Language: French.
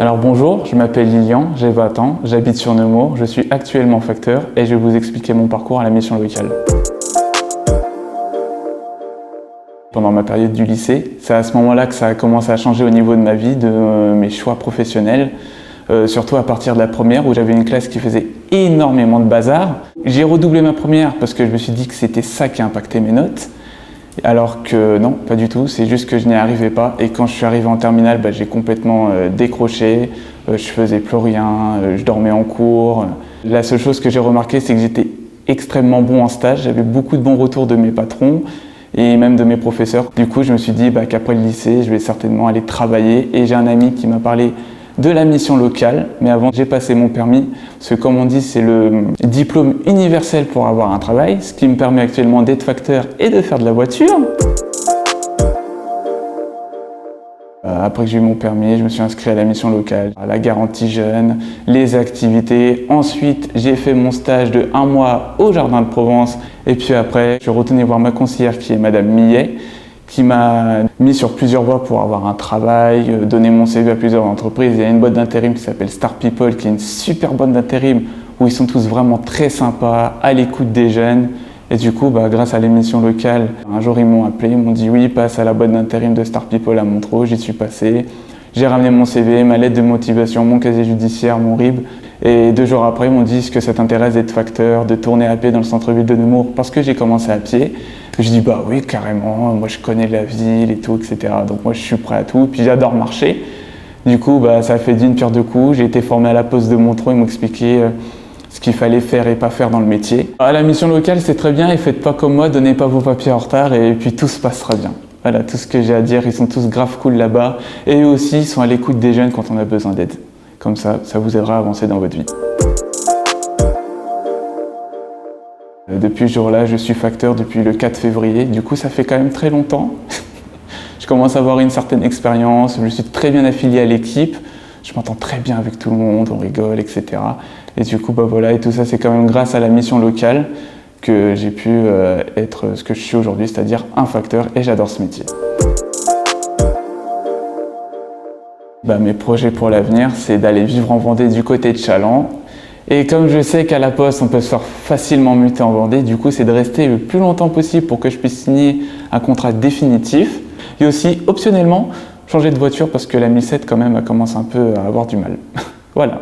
Alors bonjour, je m'appelle Lilian, j'ai 20 ans, j'habite sur Nemours, je suis actuellement facteur et je vais vous expliquer mon parcours à la mission locale. Pendant ma période du lycée, c'est à ce moment-là que ça a commencé à changer au niveau de ma vie, de mes choix professionnels, surtout à partir de la première où j'avais une classe qui faisait énormément de bazar. J'ai redoublé ma première parce que je me suis dit que c'était ça qui impactait mes notes. Alors que non, pas du tout, c'est juste que je n'y arrivais pas et quand je suis arrivé en terminale, j'ai complètement décroché, je faisais plus rien, je dormais en cours. La seule chose que j'ai remarqué, c'est que j'étais extrêmement bon en stage, j'avais beaucoup de bons retours de mes patrons et même de mes professeurs. Du coup, je me suis dit qu'après le lycée, je vais certainement aller travailler et j'ai un ami qui m'a parlé de la mission locale, mais avant j'ai passé mon permis, parce que comme on dit, c'est le diplôme universel pour avoir un travail, ce qui me permet actuellement d'être facteur et de faire de la voiture. Après que j'ai eu mon permis, je me suis inscrit à la mission locale, à la garantie jeune, les activités. Ensuite, j'ai fait mon stage de 1 mois au Jardin de Provence. Et puis après, je suis retourné voir ma conseillère qui est Madame Millet, qui m'a mis sur plusieurs voies pour avoir un travail, donner mon CV à plusieurs entreprises. Il y a une boîte d'intérim qui s'appelle Star People, qui est une super boîte d'intérim où ils sont tous vraiment très sympas, à l'écoute des jeunes. Et du coup, grâce à l'émission locale, un jour ils m'ont appelé, ils m'ont dit oui, passe à la boîte d'intérim de Star People à Montreux. J'y suis passé. J'ai ramené mon CV, ma lettre de motivation, mon casier judiciaire, mon RIB. Et 2 jours après, ils m'ont dit est-ce que ça t'intéresse d'être facteur, de tourner à pied dans le centre-ville de Nemours parce que j'ai commencé à pied. Je dis oui, carrément, moi je connais la ville et tout, etc. Donc moi je suis prêt à tout. Et puis j'adore marcher. Du coup, ça a fait d'une pierre deux coups. J'ai été formé à la poste de Montreux, ils m'ont expliqué ce qu'il fallait faire et pas faire dans le métier. À la mission locale, c'est très bien, et faites pas comme moi, donnez pas vos papiers en retard et puis tout se passera bien. Voilà, tout ce que j'ai à dire, ils sont tous grave cool là-bas. Et eux aussi, ils sont à l'écoute des jeunes quand on a besoin d'aide. Comme ça vous aidera à avancer dans votre vie. Depuis ce jour-là, je suis facteur depuis le 4 février. Du coup, ça fait quand même très longtemps. Je commence à avoir une certaine expérience, je suis très bien affilié à l'équipe. Je m'entends très bien avec tout le monde, on rigole, etc. Et du coup, voilà, et tout ça, c'est quand même grâce à la mission locale que j'ai pu être ce que je suis aujourd'hui, c'est-à-dire un facteur, et j'adore ce métier. Mes projets pour l'avenir, c'est d'aller vivre en Vendée du côté de Challans. Et comme je sais qu'à la Poste, on peut se faire facilement muter en Vendée, du coup, c'est de rester le plus longtemps possible pour que je puisse signer un contrat définitif. Et aussi, optionnellement, changer de voiture parce que la 1007, quand même, elle commence un peu à avoir du mal. Voilà.